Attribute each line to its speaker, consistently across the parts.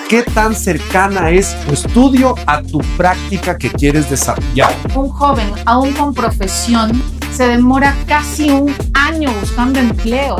Speaker 1: ¿Qué tan cercana es tu estudio a tu práctica que quieres desarrollar?
Speaker 2: Un joven, aún con profesión, se demora casi un año buscando empleo.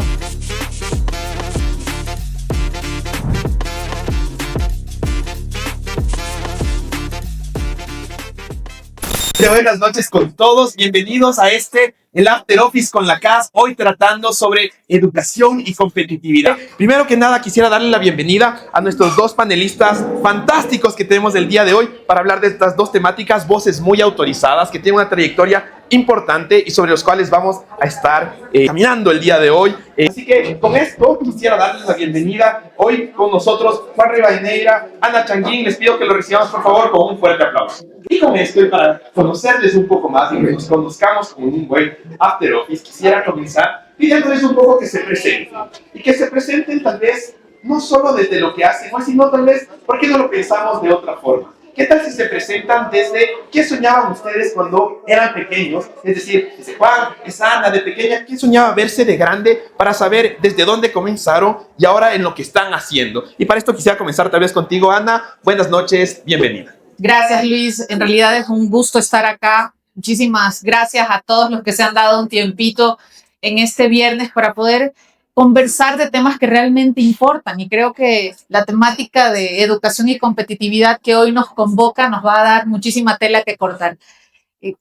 Speaker 3: Buenas noches con todos, bienvenidos a el After Office con la CAS, hoy tratando sobre educación y competitividad. Primero que nada quisiera darle la bienvenida a nuestros dos panelistas fantásticos que tenemos el día de hoy para hablar de estas dos temáticas, voces muy autorizadas que tienen una trayectoria importante y sobre los cuales vamos a estar caminando el día de hoy. Así que con esto quisiera darles la bienvenida hoy con nosotros Juan Rivadeneira, Ana Changuín. Les pido que lo recibamos por favor con un fuerte aplauso. Y con esto, y para conocerles un poco más y que nos conozcamos como un buen After Office, quisiera comenzar pidiéndoles un poco que se presenten. Y que se presenten tal vez no solo desde lo que hacen hoy, sino tal vez, ¿por qué no lo pensamos de otra forma? ¿Qué tal si se presentan desde qué soñaban ustedes cuando eran pequeños? Es decir, desde Juan, esa Ana de pequeña, ¿qué soñaba verse de grande para saber desde dónde comenzaron y ahora en lo que están haciendo? Y para esto quisiera comenzar tal vez contigo, Ana. Buenas noches, bienvenida.
Speaker 2: Gracias, Luis. En realidad es un gusto estar acá. Muchísimas gracias a todos los que se han dado un tiempito en este viernes para poder conversar de temas que realmente importan. Y creo que la temática de educación y competitividad que hoy nos convoca nos va a dar muchísima tela que cortar.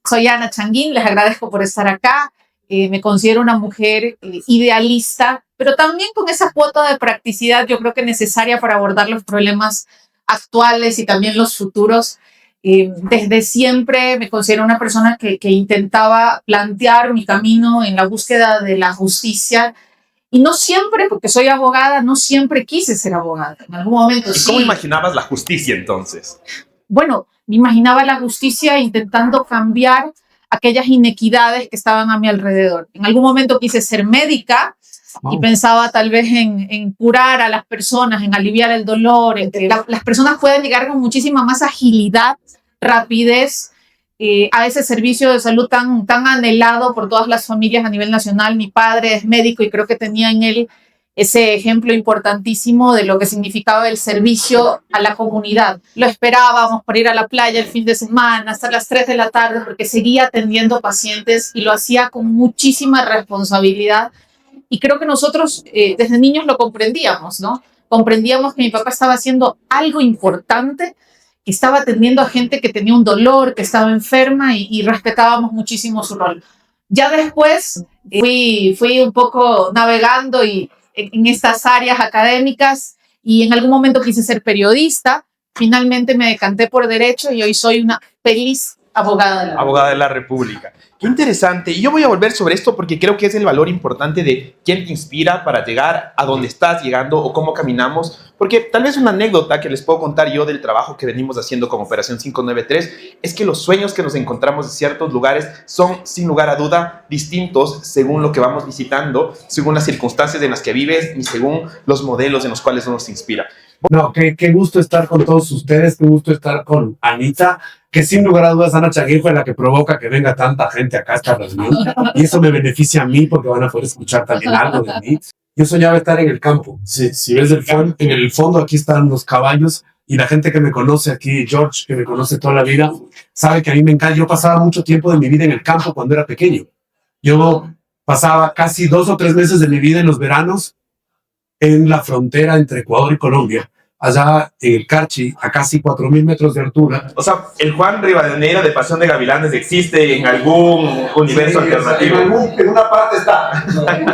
Speaker 2: Soy Ana Changuín, les agradezco por estar acá. Me considero una mujer idealista, pero también con esa cuota de practicidad yo creo que necesaria para abordar los problemas actuales y también los futuros. Desde siempre me considero una persona que intentaba plantear mi camino en la búsqueda de la justicia. Y no siempre, porque soy abogada, no siempre quise ser abogada. En algún momento sí.
Speaker 3: ¿Cómo imaginabas la justicia entonces?
Speaker 2: Bueno, me imaginaba la justicia intentando cambiar aquellas inequidades que estaban a mi alrededor. En algún momento quise ser médica y pensaba tal vez en curar a las personas, en aliviar el dolor. Las personas pueden llegar con muchísima más agilidad, rapidez, a ese servicio de salud tan anhelado por todas las familias a nivel nacional. Mi padre es médico y creo que tenía en él ese ejemplo importantísimo de lo que significaba el servicio a la comunidad. Lo esperábamos para ir a la playa el fin de semana, hasta las 3 de la tarde, porque seguía atendiendo pacientes y lo hacía con muchísima responsabilidad. Y creo que nosotros desde niños lo comprendíamos, ¿no? Comprendíamos que mi papá estaba haciendo algo importante, que estaba atendiendo a gente que tenía un dolor, que estaba enferma y respetábamos muchísimo su rol. Ya después fui un poco navegando en estas áreas académicas y en algún momento quise ser periodista. Finalmente me decanté por Derecho y hoy soy una feliz abogada de la
Speaker 3: República. Qué interesante. Y yo voy a volver sobre esto porque creo que es el valor importante de quién te inspira para llegar a donde estás llegando o cómo caminamos. Porque tal vez una anécdota que les puedo contar yo del trabajo que venimos haciendo como Operación 593 es que los sueños que nos encontramos en ciertos lugares son, sin lugar a duda, distintos según lo que vamos visitando, según las circunstancias en las que vives y según los modelos en los cuales uno nos inspira.
Speaker 1: No, qué gusto estar con todos ustedes, qué gusto estar con Anita, que sin lugar a dudas Ana Changuín fue la que provoca que venga tanta gente acá a esta reunión, y eso me beneficia a mí porque van a poder escuchar también algo de mí. Yo soñaba estar en el campo. Si ves en el fondo, aquí están los caballos, y la gente que me conoce aquí, George, que me conoce toda la vida, sabe que a mí me encanta. Yo pasaba mucho tiempo de mi vida en el campo cuando era pequeño. Yo pasaba casi 2 o 3 meses de mi vida en los veranos en la frontera entre Ecuador y Colombia, allá en el Carchi, a casi 4.000 metros de altura.
Speaker 3: O sea, el Juan Rivadeneira de Pasión de Gavilanes existe en algún universo alternativo.
Speaker 1: En una parte está.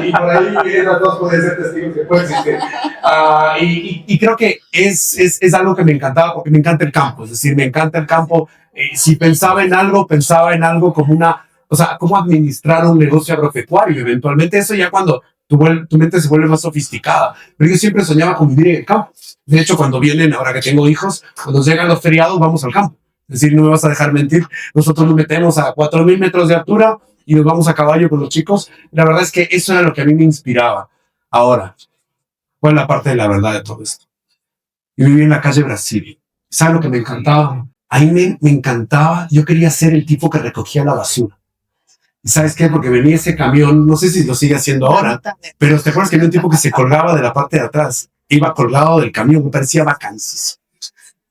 Speaker 1: Y por ahí esas dos pueden ser testigos que puede existir. Y creo que es algo que me encantaba porque me encanta el campo. Es decir, me encanta el campo. Si pensaba en algo como cómo administrar un negocio agropecuario. Eventualmente eso ya cuando tu mente se vuelve más sofisticada. Pero yo siempre soñaba con vivir en el campo. De hecho, cuando vienen, ahora que tengo hijos, cuando llegan los feriados, vamos al campo. Es decir, no me vas a dejar mentir. Nosotros nos metemos a 4.000 metros de altura y nos vamos a caballo con los chicos. La verdad es que eso era lo que a mí me inspiraba. Ahora, ¿cuál es la parte de la verdad de todo esto? Yo vivía en la calle Brasil. ¿Sabes lo que me encantaba? A mí me encantaba. Yo quería ser el tipo que recogía la basura. ¿Y sabes qué? Porque venía ese camión, no sé si lo sigue haciendo ahora, pero te acuerdas que había un tipo que se colgaba de la parte de atrás, iba colgado del camión, me parecía vacancias.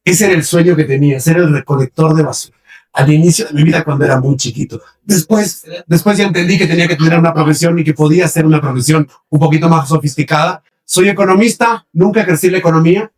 Speaker 1: Ese era el sueño que tenía, ser el recolector de basura. Al inicio de mi vida cuando era muy chiquito. Después ya entendí que tenía que tener una profesión y que podía ser una profesión un poquito más sofisticada. Soy economista, nunca ejercí la economía,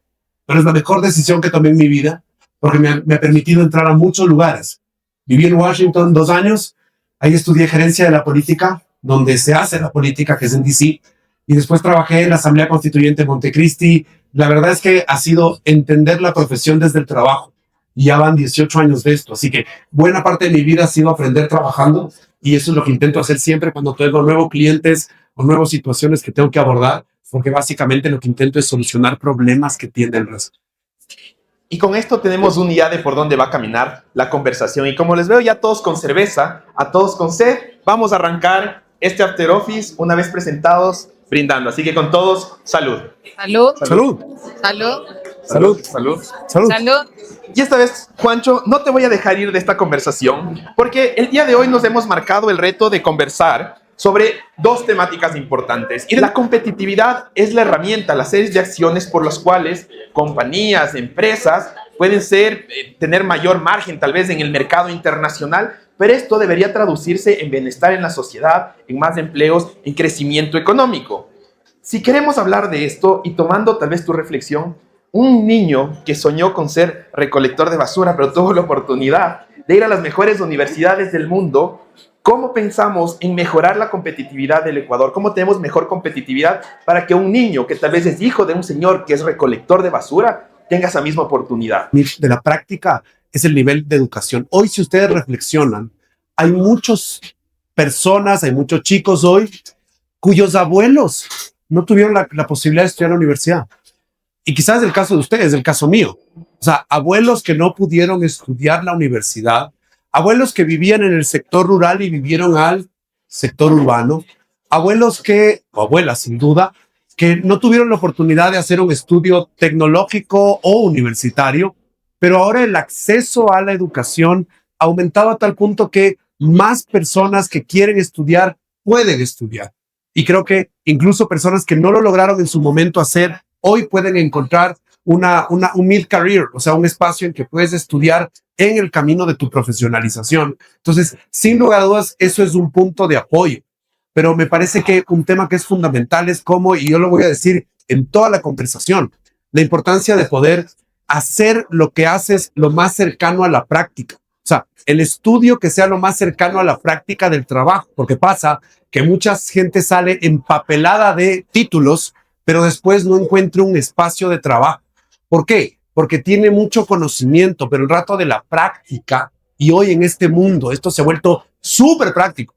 Speaker 1: pero es la mejor decisión que tomé en mi vida porque me ha permitido entrar a muchos lugares. Viví en Washington 2 años, ahí estudié gerencia de la política, donde se hace la política, que es en DC, y después trabajé en la Asamblea Constituyente de Montecristi. La verdad es que ha sido entender la profesión desde el trabajo. Y ya van 18 años de esto, así que buena parte de mi vida ha sido aprender trabajando y eso es lo que intento hacer siempre cuando tengo nuevos clientes o nuevas situaciones que tengo que abordar, porque básicamente lo que intento es solucionar problemas que tiene el resto.
Speaker 3: Y con esto tenemos una idea de por dónde va a caminar la conversación. Y como les veo ya todos con cerveza, a todos con sed, vamos a arrancar este After Office una vez presentados, brindando. Así que con todos, salud.
Speaker 2: Salud.
Speaker 1: Salud.
Speaker 2: Salud.
Speaker 1: Salud.
Speaker 3: Salud.
Speaker 1: Salud.
Speaker 2: Salud.
Speaker 3: Y esta vez, Juancho, no te voy a dejar ir de esta conversación, porque el día de hoy nos hemos marcado el reto de conversar sobre 2 temáticas importantes. Y la competitividad es la herramienta, la serie de acciones por las cuales compañías, empresas pueden tener mayor margen tal vez en el mercado internacional, pero esto debería traducirse en bienestar en la sociedad, en más empleos, en crecimiento económico. Si queremos hablar de esto y tomando tal vez tu reflexión, un niño que soñó con ser recolector de basura, pero tuvo la oportunidad de ir a las mejores universidades del mundo, ¿cómo pensamos en mejorar la competitividad del Ecuador? ¿Cómo tenemos mejor competitividad para que un niño que tal vez es hijo de un señor que es recolector de basura tenga esa misma oportunidad?
Speaker 1: De la práctica es el nivel de educación. Hoy, si ustedes reflexionan, hay muchas personas, hay muchos chicos hoy cuyos abuelos no tuvieron la posibilidad de estudiar en la universidad. Y quizás es el caso de ustedes, es el caso mío. O sea, abuelos que no pudieron estudiar la universidad, abuelos que vivían en el sector rural y vivieron al sector urbano, abuelos o abuelas sin duda, que no tuvieron la oportunidad de hacer un estudio tecnológico o universitario, pero ahora el acceso a la educación ha aumentado a tal punto que más personas que quieren estudiar pueden estudiar. Y creo que incluso personas que no lo lograron en su momento hacer, hoy pueden encontrar un mid-career, o sea, un espacio en que puedes estudiar en el camino de tu profesionalización. Entonces, sin lugar a dudas, eso es un punto de apoyo. Pero me parece que un tema que es fundamental es cómo, y yo lo voy a decir en toda la conversación, la importancia de poder hacer lo que haces lo más cercano a la práctica. O sea, el estudio que sea lo más cercano a la práctica del trabajo, porque pasa que mucha gente sale empapelada de títulos, pero después no encuentra un espacio de trabajo. ¿Por qué? Porque tiene mucho conocimiento, pero el rato de la práctica, y hoy en este mundo, esto se ha vuelto súper práctico,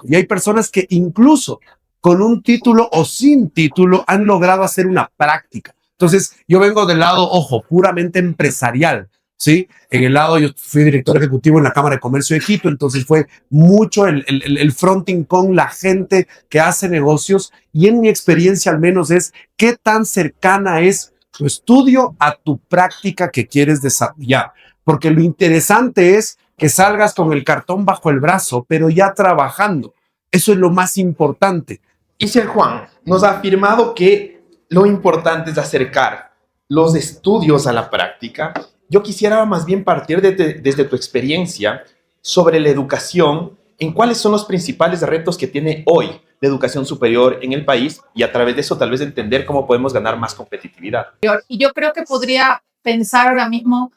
Speaker 1: y hay personas que incluso con un título o sin título han logrado hacer una práctica. Entonces, yo vengo del lado, ojo, puramente empresarial, ¿sí? En el lado, yo fui director ejecutivo en la Cámara de Comercio de Quito, entonces fue mucho el fronting con la gente que hace negocios, y en mi experiencia al menos es qué tan cercana es tu estudio a tu práctica que quieres desarrollar. Porque lo interesante es que salgas con el cartón bajo el brazo, pero ya trabajando. Eso es lo más importante.
Speaker 3: Y Sir Juan nos ha afirmado que lo importante es acercar los estudios a la práctica. Yo quisiera más bien partir desde tu experiencia sobre la educación, en cuáles son los principales retos que tiene hoy la educación superior en el país y a través de eso tal vez entender cómo podemos ganar más competitividad.
Speaker 2: Y yo creo que podría pensar ahora mismo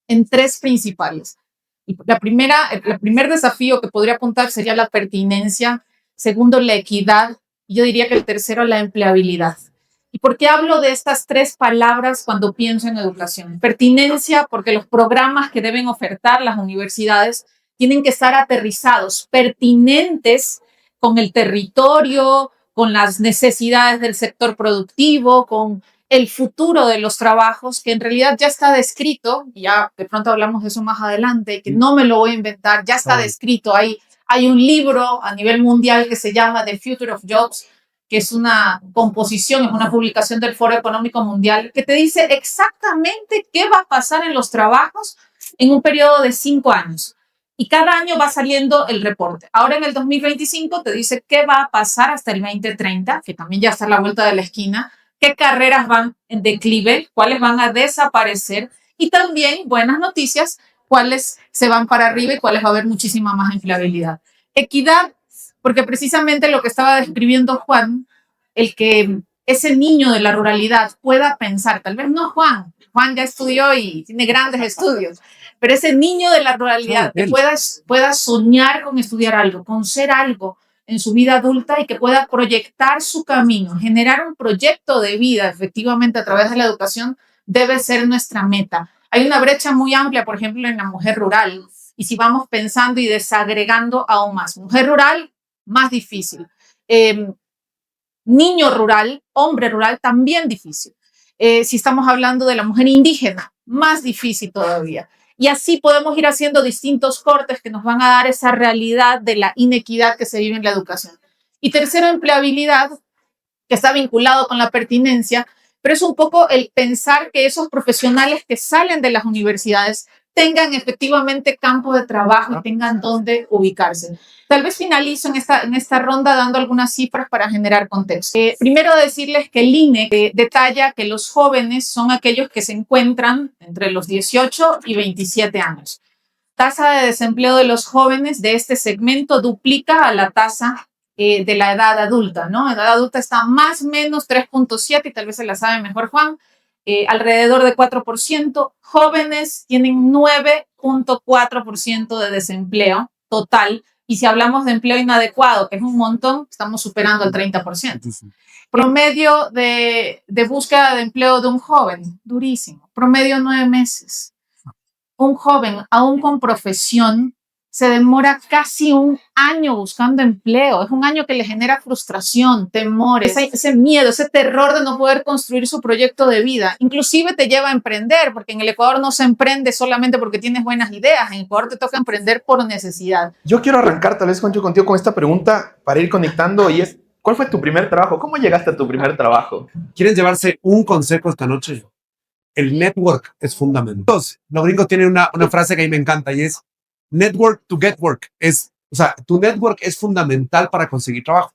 Speaker 2: en 3 principales. El primer desafío que podría apuntar sería la pertinencia, segundo, la equidad, y yo diría que el tercero, la empleabilidad. ¿Y por qué hablo de estas 3 palabras cuando pienso en educación? Pertinencia, porque los programas que deben ofertar las universidades tienen que estar aterrizados, pertinentes con el territorio, con las necesidades del sector productivo, con el futuro de los trabajos, que en realidad ya está descrito, y ya de pronto hablamos de eso más adelante, que no me lo voy a inventar, ya está descrito. Hay un libro a nivel mundial que se llama The Future of Jobs, que es una composición, es una publicación del Foro Económico Mundial, que te dice exactamente qué va a pasar en los trabajos en un periodo de 5 años. Y cada año va saliendo el reporte. Ahora en el 2025 te dice qué va a pasar hasta el 2030, que también ya está a la vuelta de la esquina, qué carreras van en declive, cuáles van a desaparecer y también, buenas noticias, cuáles se van para arriba y cuáles va a haber muchísima más empleabilidad. Equidad, porque precisamente lo que estaba describiendo Juan, el que ese niño de la ruralidad pueda pensar, tal vez no Juan ya estudió y tiene grandes estudios, pero ese niño de la ruralidad que pueda soñar con estudiar algo, con ser algo en su vida adulta y que pueda proyectar su camino, generar un proyecto de vida efectivamente a través de la educación, debe ser nuestra meta. Hay una brecha muy amplia, por ejemplo, en la mujer rural, y si vamos pensando y desagregando aún más, mujer rural, más difícil. Niño rural, hombre rural, también difícil. Si estamos hablando de la mujer indígena, más difícil todavía. Y así podemos ir haciendo distintos cortes que nos van a dar esa realidad de la inequidad que se vive en la educación. Y tercero, empleabilidad, que está vinculado con la pertinencia, pero es un poco el pensar que esos profesionales que salen de las universidades tengan efectivamente campo de trabajo y tengan dónde ubicarse. Tal vez finalizo en esta ronda dando algunas cifras para generar contexto. Primero decirles que el INE detalla que los jóvenes son aquellos que se encuentran entre los 18 y 27 años. Tasa de desempleo de los jóvenes de este segmento duplica a la tasa de la edad adulta, ¿no? La edad adulta está más o menos 3.7 y tal vez se la sabe mejor Juan, alrededor de 4%. Jóvenes tienen 9.4% de desempleo total. Y si hablamos de empleo inadecuado, que es un montón, estamos superando el 30%. Promedio de búsqueda de empleo de un joven, durísimo. Promedio 9 meses. Un joven, aún con profesión, se demora casi un año buscando empleo. Es un año que le genera frustración, temores, ese miedo, ese terror de no poder construir su proyecto de vida. Inclusive te lleva a emprender, porque en el Ecuador no se emprende solamente porque tienes buenas ideas. En Ecuador te toca emprender por necesidad.
Speaker 3: Yo quiero arrancar tal vez, Juancho, contigo con esta pregunta para ir conectando y es, ¿cuál fue tu primer trabajo? ¿Cómo llegaste a tu primer trabajo?
Speaker 1: ¿Quieren llevarse un consejo esta noche? El network es fundamental. Entonces, los gringos tienen una frase que a mí me encanta y es network to get work. Tu network es fundamental para conseguir trabajo.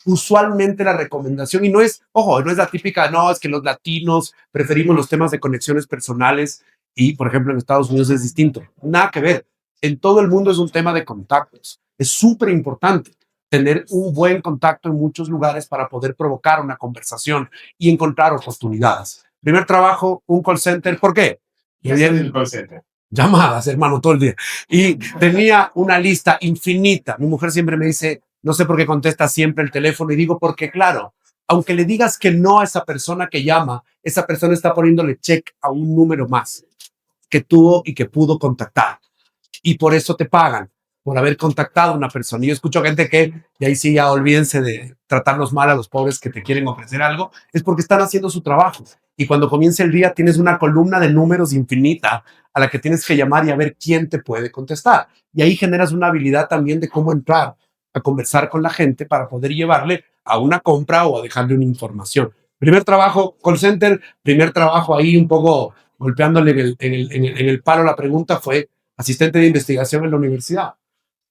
Speaker 1: Usualmente la recomendación, y no es la típica, no, es que los latinos preferimos los temas de conexiones personales y, por ejemplo, en Estados Unidos es distinto. Nada que ver. En todo el mundo es un tema de contactos. Es súper importante tener un buen contacto en muchos lugares para poder provocar una conversación y encontrar oportunidades. Primer trabajo, un call center. ¿Por qué?
Speaker 4: ¿Qué hacías en el call center?
Speaker 1: Llamadas, hermano, todo el día. Y tenía una lista infinita. Mi mujer siempre me dice, no sé por qué contesta siempre el teléfono. Y digo, porque claro, aunque le digas que no a esa persona que llama, esa persona está poniéndole check a un número más que tuvo y que pudo contactar. Y por eso te pagan, por haber contactado a una persona. Y yo escucho gente que, y ahí sí ya olvídense de tratarnos mal a los pobres que te quieren ofrecer algo, es porque están haciendo su trabajo. Y cuando comienza el día tienes una columna de números infinita a la que tienes que llamar y a ver quién te puede contestar. Y ahí generas una habilidad también de cómo entrar a conversar con la gente para poder llevarle a una compra o a dejarle una información. Primer trabajo, call center. Primer trabajo ahí un poco golpeándole en el palo la pregunta fue asistente de investigación en la universidad.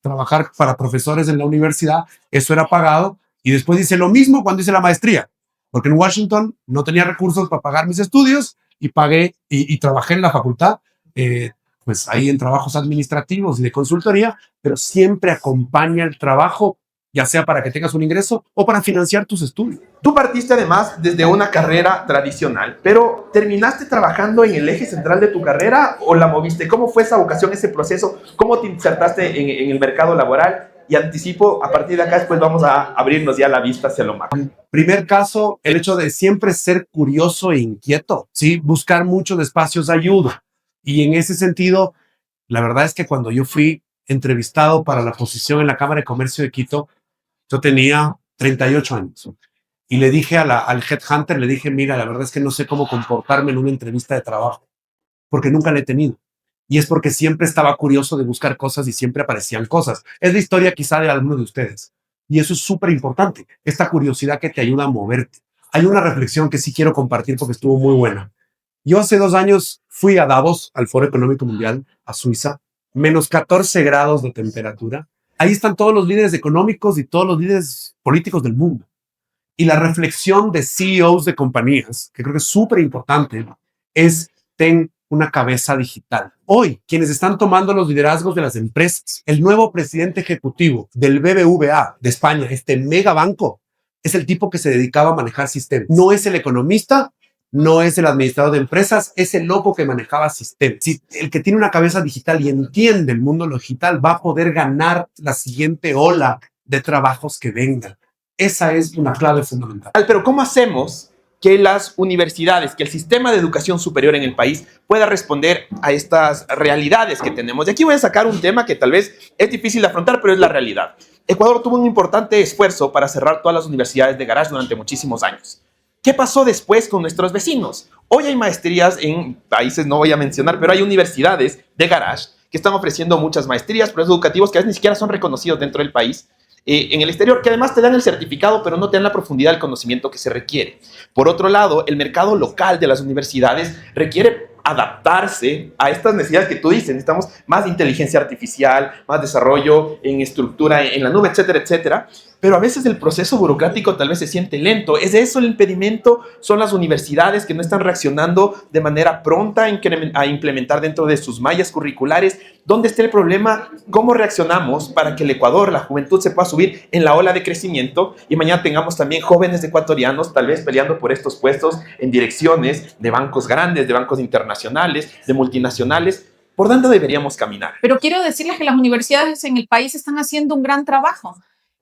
Speaker 1: Trabajar para profesores en la universidad, eso era pagado. Y después hice lo mismo cuando hice la maestría. Porque en Washington no tenía recursos para pagar mis estudios y pagué y trabajé en la facultad, pues ahí en trabajos administrativos y de consultoría, pero siempre acompaña el trabajo, ya sea para que tengas un ingreso o para financiar tus estudios.
Speaker 3: Tú partiste además desde una carrera tradicional, pero ¿terminaste trabajando en el eje central de tu carrera o la moviste? ¿Cómo fue esa vocación, ese proceso? ¿Cómo te insertaste en el mercado laboral? Y anticipo, a partir de acá después vamos a abrirnos ya la vista hacia lo macro.
Speaker 1: Primer caso, el hecho de siempre ser curioso e inquieto, ¿sí? Buscar muchos espacios de ayuda. Y en ese sentido, la verdad es que cuando yo fui entrevistado para la posición en la Cámara de Comercio de Quito, yo tenía 38 años. Y le dije al headhunter, le dije, mira, la verdad es que no sé cómo comportarme en una entrevista de trabajo, porque nunca la he tenido. Y es porque siempre estaba curioso de buscar cosas y siempre aparecían cosas. Es la historia quizá de alguno de ustedes. Y eso es súper importante, esta curiosidad que te ayuda a moverte. Hay una reflexión que sí quiero compartir porque estuvo muy buena. Yo hace 2 años fui a Davos, al Foro Económico Mundial, a Suiza, menos 14 grados de temperatura. Ahí están todos los líderes económicos y todos los líderes políticos del mundo. Y la reflexión de CEOs de compañías, que creo que es súper importante, es ten una cabeza digital. Hoy, quienes están tomando los liderazgos de las empresas, el nuevo presidente ejecutivo del BBVA de España, este mega banco, es el tipo que se dedicaba a manejar sistemas. No es el economista, no es el administrador de empresas, es el loco que manejaba sistemas. Si el que tiene una cabeza digital y entiende el mundo digital va a poder ganar la siguiente ola de trabajos que vengan. Esa es una clave fundamental.
Speaker 3: Pero ¿cómo hacemos que las universidades, que el sistema de educación superior en el país pueda responder a estas realidades que tenemos? De aquí voy a sacar un tema que tal vez es difícil de afrontar, pero es la realidad. Ecuador tuvo un importante esfuerzo para cerrar todas las universidades de garage durante muchísimos años. ¿Qué pasó después con nuestros vecinos? Hoy hay maestrías en países, no voy a mencionar, pero hay universidades de garage que están ofreciendo muchas maestrías, procesos educativos que a veces ni siquiera son reconocidos dentro del país, en el exterior, que además te dan el certificado, pero no te dan la profundidad del conocimiento que se requiere. Por otro lado, el mercado local de las universidades requiere adaptarse a estas necesidades que tú dices. Necesitamos más inteligencia artificial, más desarrollo en estructura en la nube, etcétera, etcétera. Pero a veces el proceso burocrático tal vez se siente lento. ¿Es eso el impedimento? ¿Son las universidades que no están reaccionando de manera pronta a implementar dentro de sus mallas curriculares? ¿Dónde está el problema? ¿Cómo reaccionamos para que el Ecuador, la juventud, se pueda subir en la ola de crecimiento y mañana tengamos también jóvenes ecuatorianos tal vez peleando por estos puestos en direcciones de bancos grandes, de bancos internacionales, de multinacionales? ¿Por dónde deberíamos caminar?
Speaker 2: Pero quiero decirles que las universidades en el país están haciendo un gran trabajo.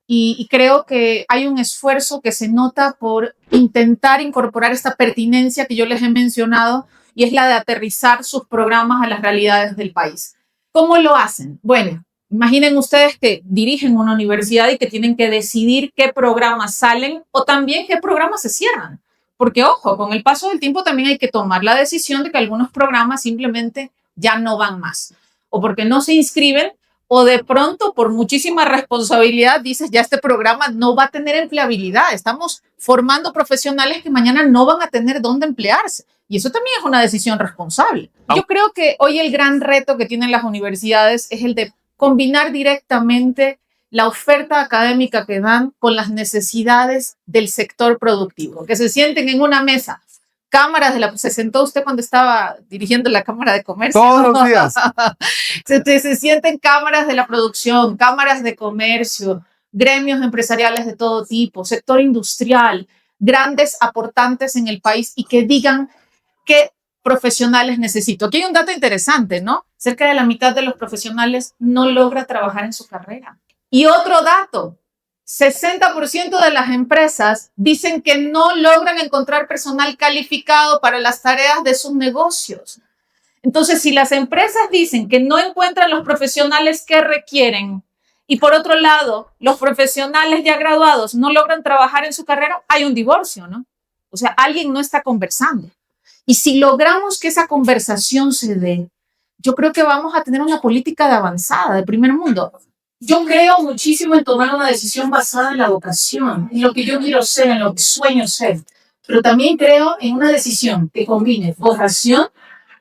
Speaker 2: Y creo que hay un esfuerzo que se nota por intentar incorporar esta pertinencia que yo les he mencionado, y es la de aterrizar sus programas a las realidades del país. ¿Cómo lo hacen? Bueno, imaginen ustedes que dirigen una universidad y que tienen que decidir qué programas salen o también qué programas se cierran. Porque, ojo, con el paso del tiempo también hay que tomar la decisión de que algunos programas simplemente ya no van más, o porque no se inscriben, o de pronto por muchísima responsabilidad dices, ya este programa no va a tener empleabilidad. Estamos formando profesionales que mañana no van a tener dónde emplearse. Y eso también es una decisión responsable. Yo creo que hoy el gran reto que tienen las universidades es el de combinar directamente la oferta académica que dan con las necesidades del sector productivo. Que se sienten en una mesa. ¿Se sentó usted cuando estaba dirigiendo la Cámara de Comercio?
Speaker 1: Todos los días.
Speaker 2: Se sienten cámaras de la producción, cámaras de comercio, gremios empresariales de todo tipo, sector industrial, grandes aportantes en el país, y que digan qué profesionales necesito. Aquí hay un dato interesante, ¿no? Cerca de la mitad de los profesionales no logra trabajar en su carrera. Y otro dato, 60% de las empresas dicen que no logran encontrar personal calificado para las tareas de sus negocios. Entonces, si las empresas dicen que no encuentran los profesionales que requieren y por otro lado, los profesionales ya graduados no logran trabajar en su carrera, hay un divorcio, ¿no? O sea, alguien no está conversando. Y si logramos que esa conversación se dé, yo creo que vamos a tener una política de avanzada, de primer mundo. Yo creo muchísimo en tomar una decisión basada en la vocación, en lo que yo quiero ser, en lo que sueño ser. Pero también creo en una decisión que combine vocación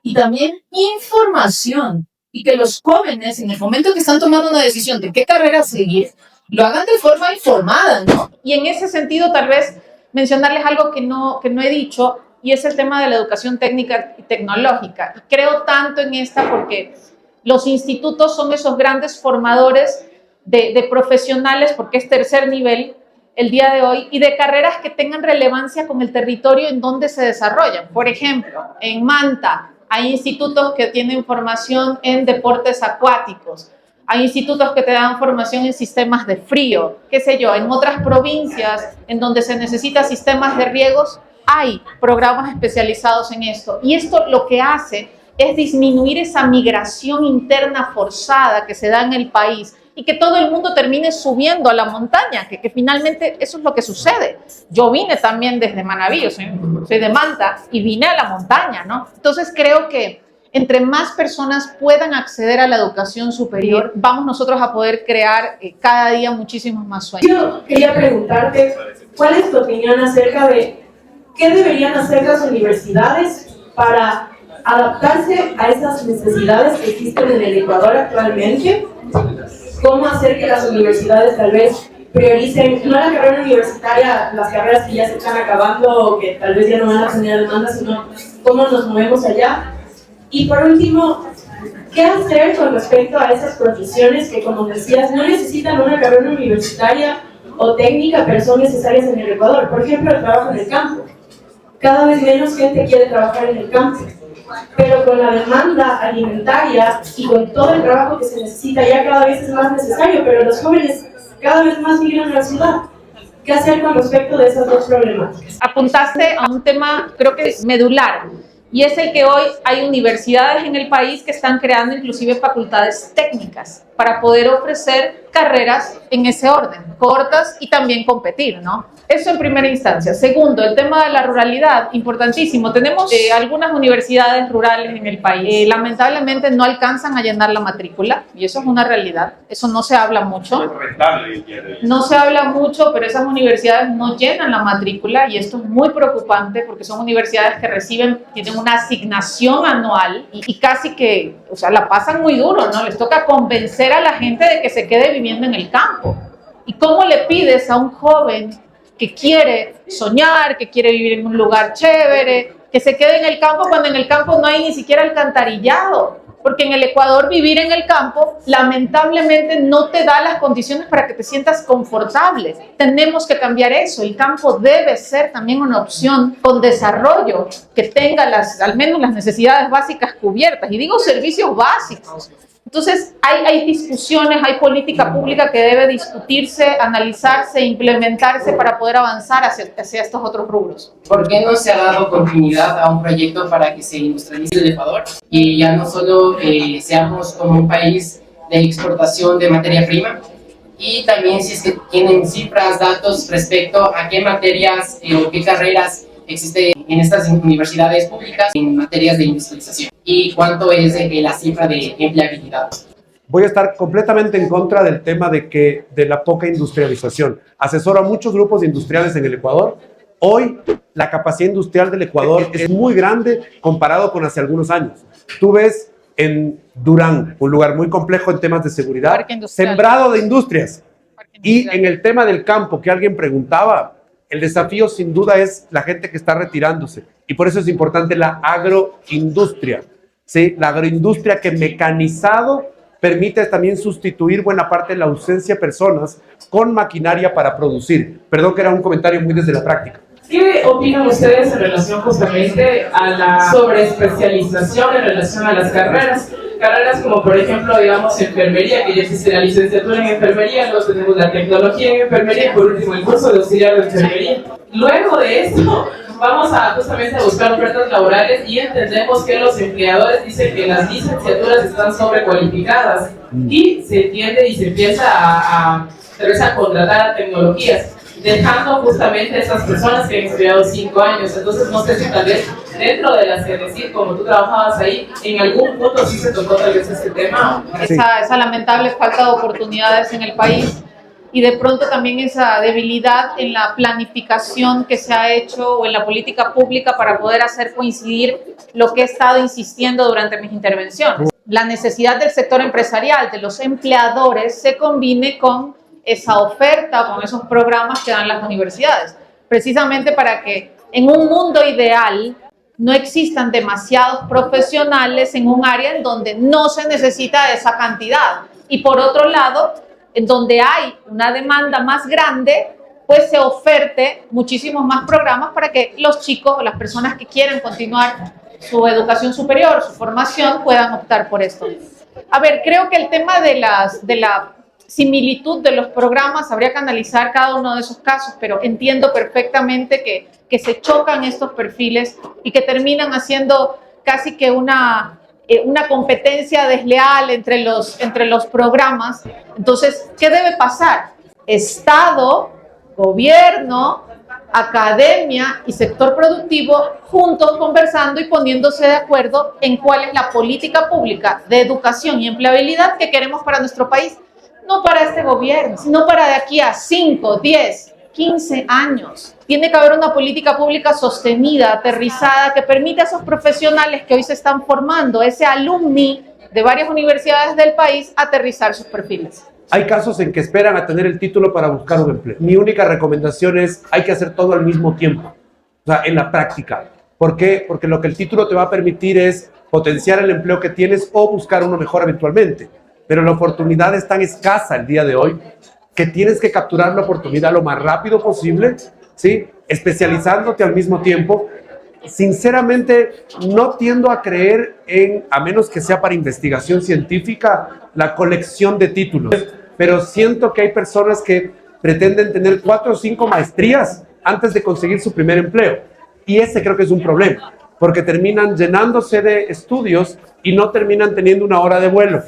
Speaker 2: y también información. Y que los jóvenes, en el momento que están tomando una decisión de qué carrera seguir, lo hagan de forma informada, ¿no? Y en ese sentido, tal vez mencionarles algo que no he dicho, y es el tema de la educación técnica y tecnológica. Y creo tanto en esta porque los institutos son esos grandes formadores de profesionales, porque es tercer nivel el día de hoy, y de carreras que tengan relevancia con el territorio en donde se desarrollan. Por ejemplo, en Manta hay institutos que tienen formación en deportes acuáticos, hay institutos que te dan formación en sistemas de frío, qué sé yo, en otras provincias en donde se necesitan sistemas de riegos, hay programas especializados en esto. Y esto lo que hace es disminuir esa migración interna forzada que se da en el país y que todo el mundo termine subiendo a la montaña, que finalmente eso es lo que sucede. Yo vine también desde Manabí, yo soy de Manta y vine a la montaña, ¿no? Entonces creo que entre más personas puedan acceder a la educación superior, vamos nosotros a poder crear cada día muchísimos más sueños.
Speaker 4: Yo quería preguntarte, ¿cuál es tu opinión acerca de qué deberían hacer las universidades para adaptarse a esas necesidades que existen en el Ecuador actualmente, cómo hacer que las universidades tal vez prioricen, no la carrera universitaria, las carreras que ya se están acabando o que tal vez ya no van a tener demanda, sino cómo nos movemos allá. Y por último, ¿qué hacer con respecto a esas profesiones que, como decías, no necesitan una carrera universitaria o técnica, pero son necesarias en el Ecuador? Por ejemplo, el trabajo en el campo. Cada vez menos gente quiere trabajar en el campo, pero con la demanda alimentaria y con todo el trabajo que se necesita ya cada vez es más necesario, pero los jóvenes cada vez más migran a la ciudad. ¿Qué hacer con respecto de esas dos problemáticas?
Speaker 2: Apuntaste a un tema, creo que es medular, y es el que hoy hay universidades en el país que están creando inclusive facultades técnicas para poder ofrecer carreras en ese orden, cortas y también competir, ¿no? Eso en primera instancia. Segundo, el tema de la ruralidad, importantísimo. Tenemos algunas universidades rurales en el país. Lamentablemente no alcanzan a llenar la matrícula y eso es una realidad. Eso no se habla mucho. No se habla mucho, pero esas universidades no llenan la matrícula y esto es muy preocupante porque son universidades que tienen una asignación anual y casi que, o sea, la pasan muy duro, ¿no? Les toca convencer a la gente de que se quede viviendo en el campo. ¿Y cómo le pides a un joven que quiere soñar, que quiere vivir en un lugar chévere, que se quede en el campo cuando en el campo no hay ni siquiera alcantarillado? Porque en el Ecuador vivir en el campo lamentablemente no te da las condiciones para que te sientas confortable. Tenemos que cambiar eso. El campo debe ser también una opción con desarrollo que tenga al menos las necesidades básicas cubiertas. Y digo servicios básicos. Entonces, hay discusiones, hay política pública que debe discutirse, analizarse, implementarse para poder avanzar hacia estos otros rubros.
Speaker 5: ¿Por qué no se ha dado continuidad a un proyecto para que se industrialice el Ecuador y ya no solo seamos como un país de exportación de materia prima? Y también si es que tienen cifras, datos respecto a qué materias o qué carreras existen en estas universidades públicas en materias de industrialización y cuánto es la cifra de empleabilidad.
Speaker 1: Voy a estar completamente en contra del tema de la poca industrialización. Asesoro a muchos grupos industriales en el Ecuador. Hoy la capacidad industrial del Ecuador es muy grande comparado con hace algunos años. Tú ves en Durán, un lugar muy complejo en temas de seguridad, sembrado de industrias. Y en el tema del campo, que alguien preguntaba, el desafío sin duda es la gente que está retirándose. Y por eso es importante la agroindustria. ¿Sí? La agroindustria que mecanizado permite también sustituir buena parte de la ausencia de personas con maquinaria para producir. Perdón que era un comentario muy desde la práctica.
Speaker 6: ¿Qué opinan ustedes en relación justamente a la sobreespecialización en relación a las carreras? Carreras como por ejemplo, digamos, enfermería, que ya existe la licenciatura en enfermería, luego tenemos la tecnología en enfermería y por último el curso de auxiliar de enfermería. Luego de esto, vamos a justamente a buscar ofertas laborales y entendemos que los empleadores dicen que las licenciaturas están sobrecualificadas y se tiende y se empieza a contratar a tecnologías, dejando justamente a esas personas que han estudiado 5 años. Entonces, no sé si tal vez dentro de la CEDECID, como tú trabajabas ahí, en algún punto sí se tocó tal vez este tema.
Speaker 2: Esa lamentable falta de oportunidades en el país y de pronto también esa debilidad en la planificación que se ha hecho o en la política pública para poder hacer coincidir lo que he estado insistiendo durante mis intervenciones. La necesidad del sector empresarial, de los empleadores, se combine con esa oferta, con esos programas que dan las universidades, precisamente para que en un mundo ideal no existan demasiados profesionales en un área en donde no se necesita esa cantidad. Y por otro lado, en donde hay una demanda más grande, pues se oferte muchísimos más programas para que los chicos o las personas que quieran continuar su educación superior, su formación, puedan optar por esto. A ver, creo que el tema de la similitud de los programas habría que analizar cada uno de esos casos, pero entiendo perfectamente que se chocan estos perfiles y que terminan haciendo casi que una competencia desleal entre los programas. Entonces, ¿qué debe pasar? Estado, gobierno, academia y sector productivo juntos conversando y poniéndose de acuerdo en cuál es la política pública de educación y empleabilidad que queremos para nuestro país. No para este gobierno, sino para de aquí a 5, 10, 15 años. Tiene que haber una política pública sostenida, aterrizada, que permita a esos profesionales que hoy se están formando, ese alumni de varias universidades del país, aterrizar sus perfiles.
Speaker 1: Hay casos en que esperan a tener el título para buscar un empleo. Mi única recomendación es, hay que hacer todo al mismo tiempo, o sea, en la práctica. ¿Por qué? Porque lo que el título te va a permitir es potenciar el empleo que tienes o buscar uno mejor eventualmente. Pero la oportunidad es tan escasa el día de hoy que tienes que capturar la oportunidad lo más rápido posible, ¿sí? Especializándote al mismo tiempo. Sinceramente, no tiendo a creer en, a menos que sea para investigación científica, la colección de títulos. Pero siento que hay personas que pretenden tener 4 o 5 maestrías antes de conseguir su primer empleo. Y ese creo que es un problema, porque terminan llenándose de estudios y no terminan teniendo una hora de vuelo.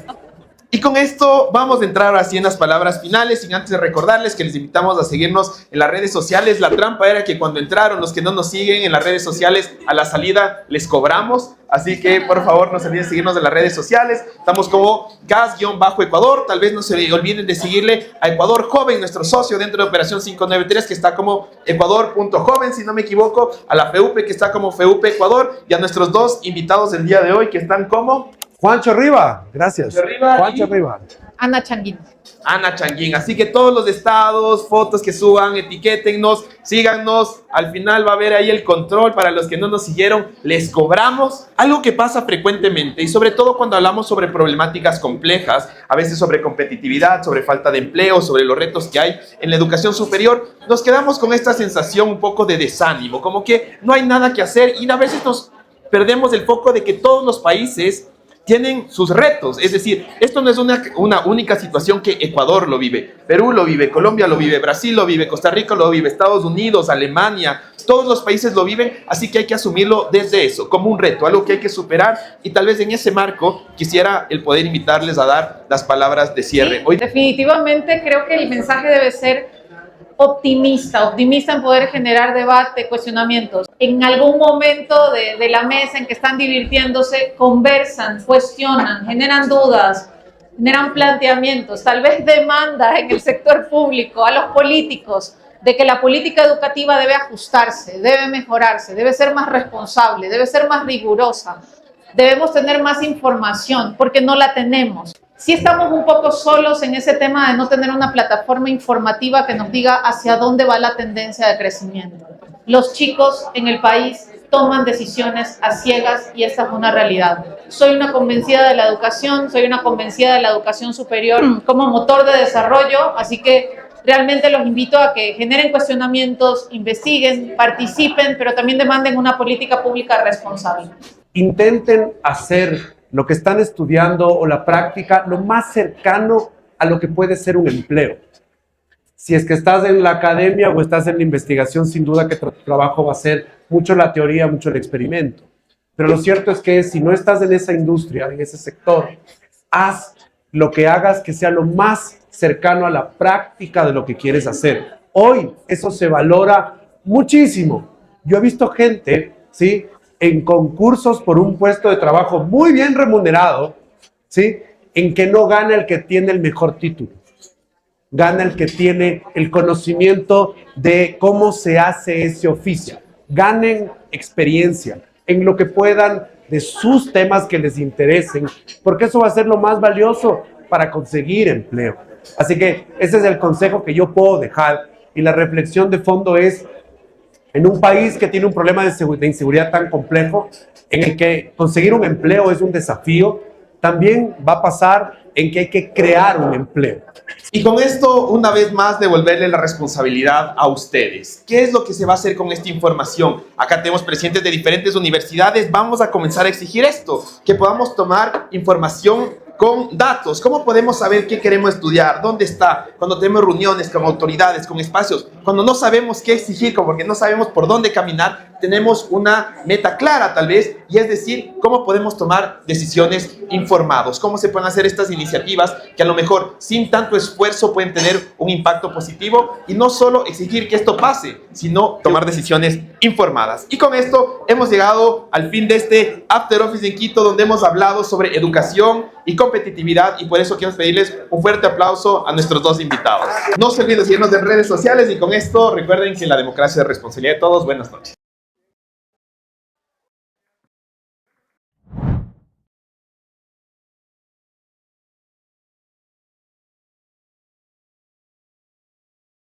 Speaker 3: Y con esto vamos a entrar así en las palabras finales, sin antes de recordarles que les invitamos a seguirnos en las redes sociales. La trampa era que cuando entraron, los que no nos siguen en las redes sociales, a la salida les cobramos. Así que por favor no se olviden de seguirnos en las redes sociales. Estamos como gas-ecuador. Tal vez no se olviden de seguirle a Ecuador Joven, nuestro socio dentro de Operación 593, que está como ecuador.joven, si no me equivoco. A la FEUPE, que está como FEUPE Ecuador. Y a nuestros dos invitados del día de hoy, que están como
Speaker 1: Juancho Riva, gracias. Juancho Riva.
Speaker 2: Ana Changuín.
Speaker 3: Ana Changuín. Así que todos los estados, fotos que suban, etiquétennos, síganos. Al final va a haber ahí el control. Para los que no nos siguieron, les cobramos. Algo que pasa frecuentemente y sobre todo cuando hablamos sobre problemáticas complejas, a veces sobre competitividad, sobre falta de empleo, sobre los retos que hay en la educación superior, nos quedamos con esta sensación un poco de desánimo, como que no hay nada que hacer y a veces nos perdemos el foco de que todos los países tienen sus retos. Es decir, esto no es una única situación que Ecuador lo vive, Perú lo vive, Colombia lo vive, Brasil lo vive, Costa Rica lo vive, Estados Unidos, Alemania, todos los países lo viven, así que hay que asumirlo desde eso, como un reto, algo que hay que superar, y tal vez en ese marco quisiera el poder invitarles a dar las palabras de cierre.
Speaker 2: Sí,
Speaker 3: Hoy
Speaker 2: definitivamente creo que el mensaje debe ser optimista en poder generar debate, cuestionamientos. En algún momento de la mesa en que están divirtiéndose, conversan, cuestionan, generan dudas, generan planteamientos, tal vez demandas en el sector público a los políticos de que la política educativa debe ajustarse, debe mejorarse, debe ser más responsable, debe ser más rigurosa. Debemos tener más información porque no la tenemos. Sí estamos un poco solos en ese tema de no tener una plataforma informativa que nos diga hacia dónde va la tendencia de crecimiento. Los chicos en el país toman decisiones a ciegas y esta es una realidad. Soy una convencida de la educación, soy una convencida de la educación superior como motor de desarrollo, así que realmente los invito a que generen cuestionamientos, investiguen, participen, pero también demanden una política pública responsable.
Speaker 1: Intenten hacer lo que están estudiando o la práctica lo más cercano a lo que puede ser un empleo. Si es que estás en la academia o estás en la investigación, sin duda que tu trabajo va a ser mucho la teoría, mucho el experimento. Pero lo cierto es que si no estás en esa industria, en ese sector, haz lo que hagas que sea lo más cercano a la práctica de lo que quieres hacer. Hoy eso se valora muchísimo. Yo he visto gente, ¿sí?, en concursos por un puesto de trabajo muy bien remunerado, ¿sí?, en que no gana el que tiene el mejor título. Gana el que tiene el conocimiento de cómo se hace ese oficio. Ganen experiencia en lo que puedan de sus temas que les interesen, porque eso va a ser lo más valioso para conseguir empleo. Así que ese es el consejo que yo puedo dejar, y la reflexión de fondo es: en un país que tiene un problema de inseguridad tan complejo, en el que conseguir un empleo es un desafío, también va a pasar en que hay que crear un empleo.
Speaker 3: Y con esto, una vez más, devolverle la responsabilidad a ustedes. ¿Qué es lo que se va a hacer con esta información? Acá tenemos presidentes de diferentes universidades. Vamos a comenzar a exigir esto, que podamos tomar información con datos. ¿Cómo podemos saber qué queremos estudiar? ¿Dónde está? Cuando tenemos reuniones con autoridades, con espacios, cuando no sabemos qué exigir, porque no sabemos por dónde caminar, tenemos una meta clara tal vez, y es decir, cómo podemos tomar decisiones informados, cómo se pueden hacer estas iniciativas que a lo mejor sin tanto esfuerzo pueden tener un impacto positivo, y no solo exigir que esto pase, sino tomar decisiones informadas. Y con esto hemos llegado al fin de este After Office en Quito, donde hemos hablado sobre educación y competitividad, y por eso quiero pedirles un fuerte aplauso a nuestros dos invitados. No se olviden de seguirnos en redes sociales, y con esto recuerden que la democracia es responsabilidad de todos. Buenas noches.